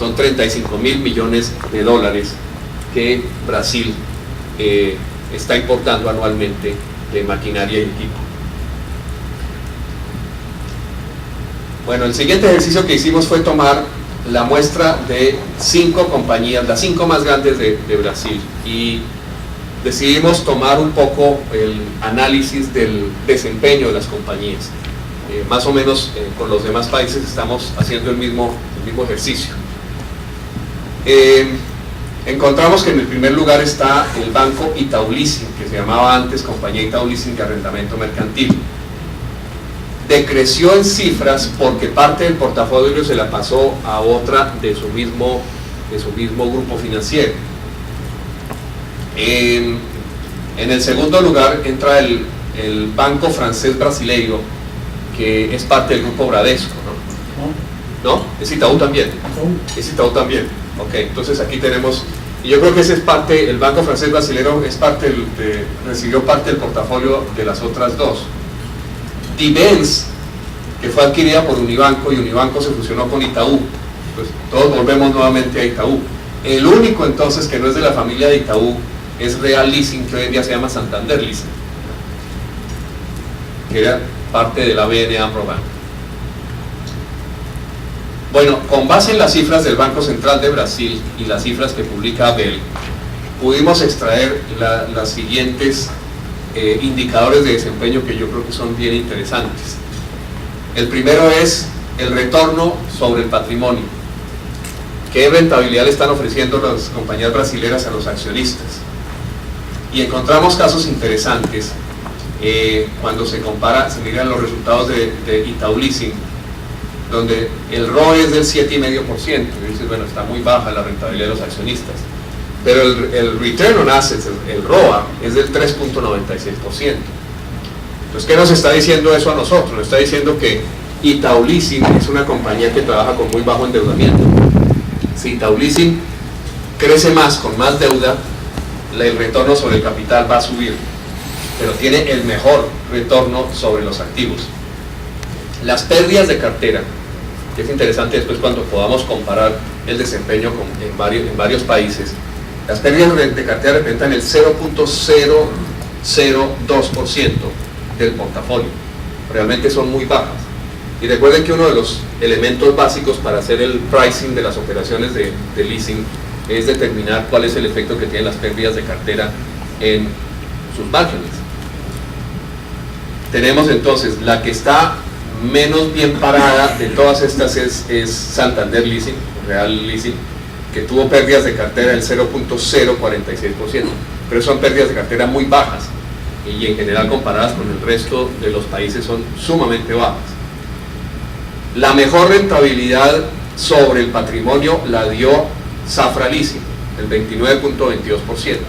Son 35.000 millones de dólares que Brasil está importando anualmente de maquinaria y equipo. Bueno, el siguiente ejercicio que hicimos fue tomar la muestra de 5 compañías, las 5 más grandes de Brasil, y decidimos tomar un poco el análisis del desempeño de las compañías. Más o menos con los demás países estamos haciendo el mismo ejercicio. Encontramos que en el primer lugar está el banco Itaú Leasing, que se llamaba antes Compañía Itaú Leasing de Arrendamiento Mercantil. Decreció en cifras porque parte del portafolio se la pasó a otra de su mismo grupo financiero. En el segundo lugar entra el Banco Francés Brasileiro, que es parte del grupo Bradesco, ¿no? ¿No? ¿Es Itaú también? Es Itaú también. Ok, entonces aquí tenemos, y yo creo que ese es parte, el Banco Francés Brasileiro es parte recibió parte del portafolio de las otras dos. Divens, que fue adquirida por Unibanco, y Unibanco se fusionó con Itaú, pues todos volvemos nuevamente a Itaú. El único entonces que no es de la familia de Itaú es Real Leasing, que hoy en día se llama Santander Leasing, que era parte de la BNA Probank. Bueno, con base en las cifras del Banco Central de Brasil y las cifras que publica ABEL, pudimos extraer las siguientes indicadores de desempeño que yo creo que son bien interesantes. El primero es el retorno sobre el patrimonio. ¿Qué rentabilidad le están ofreciendo las compañías brasileras a los accionistas? Y encontramos casos interesantes cuando se miran los resultados de Itaú Leasing, donde el ROE es del 7,5%, y dices, bueno, está muy baja la rentabilidad de los accionistas, pero el Return on Assets, el ROA, es del 3,96%. Entonces, ¿qué nos está diciendo eso a nosotros? Nos está diciendo que Itaú Leasing es una compañía que trabaja con muy bajo endeudamiento. Si Itaú Leasing crece más, con más deuda, el retorno sobre el capital va a subir, pero tiene el mejor retorno sobre los activos. Las pérdidas de cartera, que es interesante después cuando podamos comparar el desempeño en varios países, las pérdidas de cartera representan el 0,002% del portafolio, realmente son muy bajas. Y recuerden que uno de los elementos básicos para hacer el pricing de las operaciones de leasing es determinar cuál es el efecto que tienen las pérdidas de cartera en sus márgenes. Tenemos entonces la que está menos bien parada de todas estas es Santander Leasing, Real Leasing, que tuvo pérdidas de cartera del 0,046%, pero son pérdidas de cartera muy bajas y en general comparadas con el resto de los países son sumamente bajas. La mejor rentabilidad sobre el patrimonio la dio Safra Leasing, el 29,22%,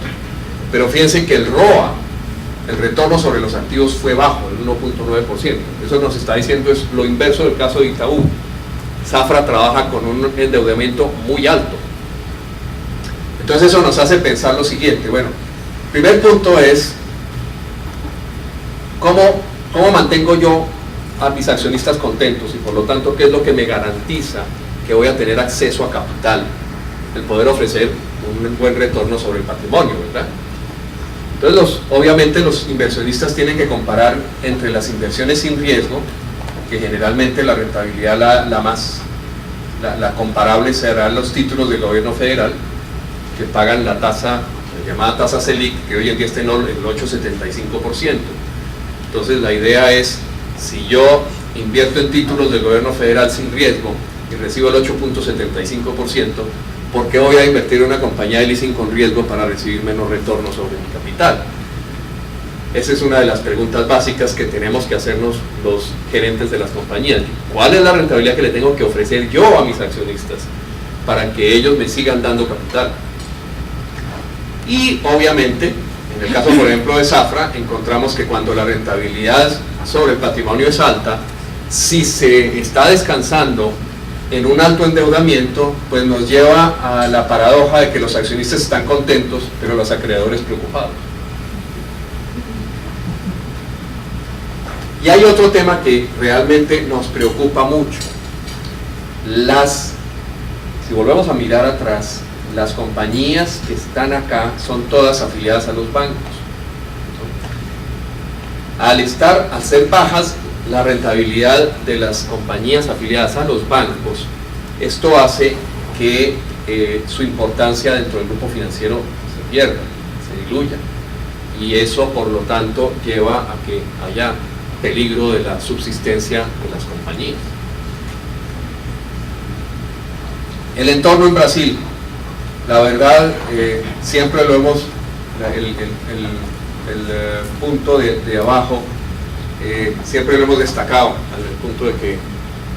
pero fíjense que el ROA, el retorno sobre los activos, fue bajo, el 1,9%. Eso nos está diciendo es lo inverso del caso de Itaú. Safra trabaja con un endeudamiento muy alto. Entonces eso nos hace pensar lo siguiente. Bueno, primer punto es ¿cómo mantengo yo a mis accionistas contentos? Y por lo tanto, ¿qué es lo que me garantiza que voy a tener acceso a capital? El poder ofrecer un buen retorno sobre el patrimonio, ¿verdad? Entonces, obviamente los inversionistas tienen que comparar entre las inversiones sin riesgo, que generalmente la rentabilidad la comparable serán los títulos del gobierno federal, que pagan la tasa, la llamada tasa Selic, que hoy en día está en el 8,75%. Entonces la idea es, si yo invierto en títulos del gobierno federal sin riesgo y recibo el 8,75%, ¿por qué voy a invertir en una compañía de leasing con riesgo para recibir menos retorno sobre mi capital? Esa es una de las preguntas básicas que tenemos que hacernos los gerentes de las compañías. ¿Cuál es la rentabilidad que le tengo que ofrecer yo a mis accionistas para que ellos me sigan dando capital? Y obviamente, en el caso por ejemplo de Safra, encontramos que cuando la rentabilidad sobre el patrimonio es alta, si se está descansando en un alto endeudamiento, pues nos lleva a la paradoja de que los accionistas están contentos, pero los acreedores preocupados. Y hay otro tema que realmente nos preocupa mucho. Las si volvemos a mirar atrás, las compañías que están acá son todas afiliadas a los bancos. Al ser bajas la rentabilidad de las compañías afiliadas a los bancos, esto hace que su importancia dentro del grupo financiero se pierda, se diluya, y eso por lo tanto lleva a que haya peligro de la subsistencia de las compañías. El entorno en Brasil, la verdad, siempre lo hemos, el punto de abajo, siempre lo hemos destacado, al punto de que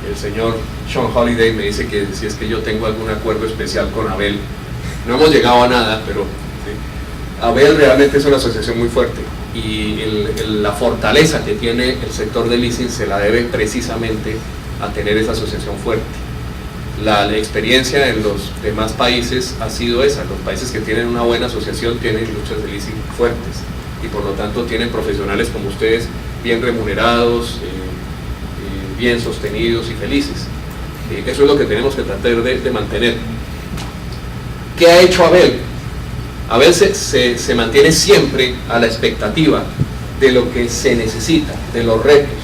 el señor Sean Holiday me dice que si es que yo tengo algún acuerdo especial con Abel. No hemos llegado a nada, pero ¿sí? Abel realmente es una asociación muy fuerte, y la fortaleza que tiene el sector del leasing se la debe precisamente a tener esa asociación fuerte. La experiencia en los demás países ha sido esa. Los países que tienen una buena asociación tienen luchas de leasing fuertes, y por lo tanto tienen profesionales como ustedes bien remunerados, bien sostenidos y felices. Eso es lo que tenemos que tratar de mantener. ¿Qué ha hecho Abel? Abel se mantiene siempre a la expectativa de lo que se necesita, de los retos.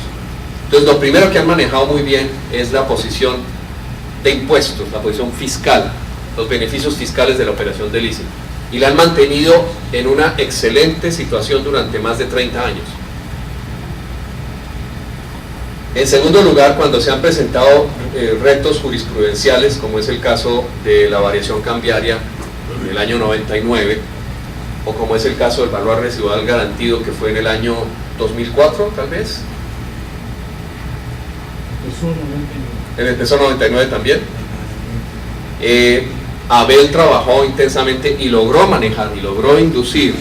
Entonces, lo primero que han manejado muy bien es la posición de impuestos, la posición fiscal, los beneficios fiscales de la operación de leasing, y la han mantenido en una excelente situación durante más de 30 años. En segundo lugar, cuando se han presentado retos jurisprudenciales, como es el caso de la variación cambiaria en el año 99, o como es el caso del valor residual garantido, que fue en el año 2004, tal vez. Empezó en 99 también. Abel trabajó intensamente y logró manejar y logró inducir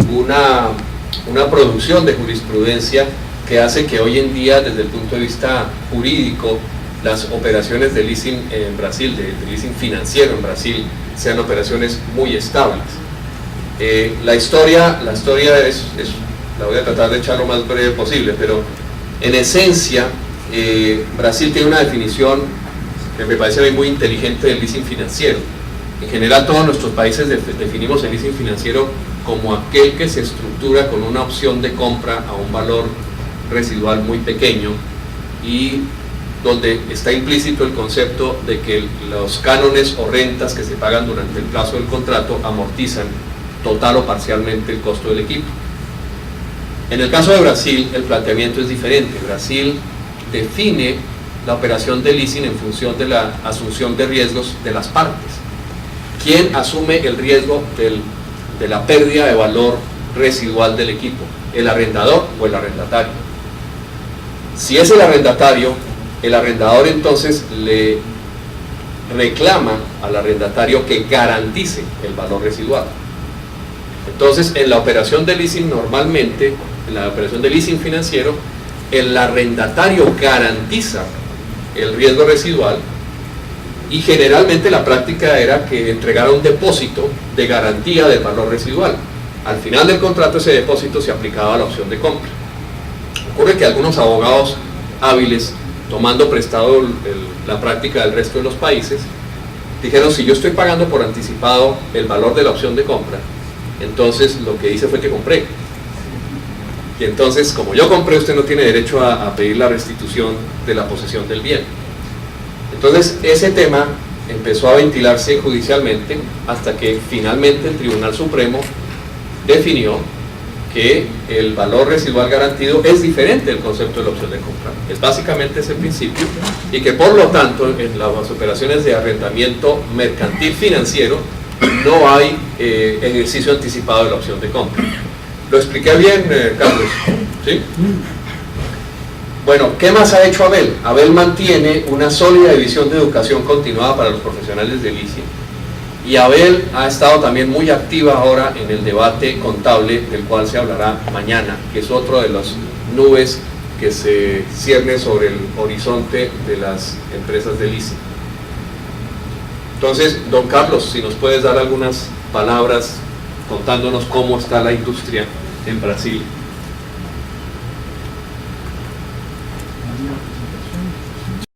una producción de jurisprudencia que hace que hoy en día, desde el punto de vista jurídico, las operaciones de leasing en Brasil, de leasing financiero en Brasil, sean operaciones muy estables. La historia es, la voy a tratar de echar lo más breve posible, pero en esencia, Brasil tiene una definición que me parece muy inteligente del leasing financiero. En general, todos nuestros países definimos el leasing financiero como aquel que se estructura con una opción de compra a un valor residual muy pequeño, y donde está implícito el concepto de que los cánones o rentas que se pagan durante el plazo del contrato amortizan total o parcialmente el costo del equipo. En el caso de Brasil, el planteamiento es diferente. Brasil define la operación de leasing en función de la asunción de riesgos de las partes. ¿Quién asume el riesgo de la pérdida de valor residual del equipo? ¿El arrendador o el arrendatario? Si es el arrendatario, el arrendador entonces le reclama al arrendatario que garantice el valor residual. Entonces, en la operación de leasing normalmente, en la operación de leasing financiero, el arrendatario garantiza el riesgo residual, y generalmente la práctica era que entregara un depósito de garantía del valor residual. Al final del contrato, ese depósito se aplicaba a la opción de compra. Ocurre que algunos abogados hábiles, tomando prestado la práctica del resto de los países, dijeron: si yo estoy pagando por anticipado el valor de la opción de compra, entonces lo que hice fue que compré. Y entonces, como yo compré, usted no tiene derecho a pedir la restitución de la posesión del bien. Entonces, ese tema empezó a ventilarse judicialmente hasta que finalmente el Tribunal Supremo definió que el valor residual garantido es diferente del concepto de la opción de compra. Es básicamente ese principio, y que por lo tanto en las operaciones de arrendamiento mercantil financiero no hay ejercicio anticipado de la opción de compra. ¿Lo expliqué bien, Carlos? ¿Sí? Bueno, ¿qué más ha hecho Abel? Abel mantiene una sólida división de educación continuada para los profesionales de leasing. Y Abel ha estado también muy activa ahora en el debate contable, del cual se hablará mañana, que es otro de las nubes que se cierne sobre el horizonte de las empresas de leasing. Entonces, don Carlos, si nos puedes dar algunas palabras contándonos cómo está la industria en Brasil.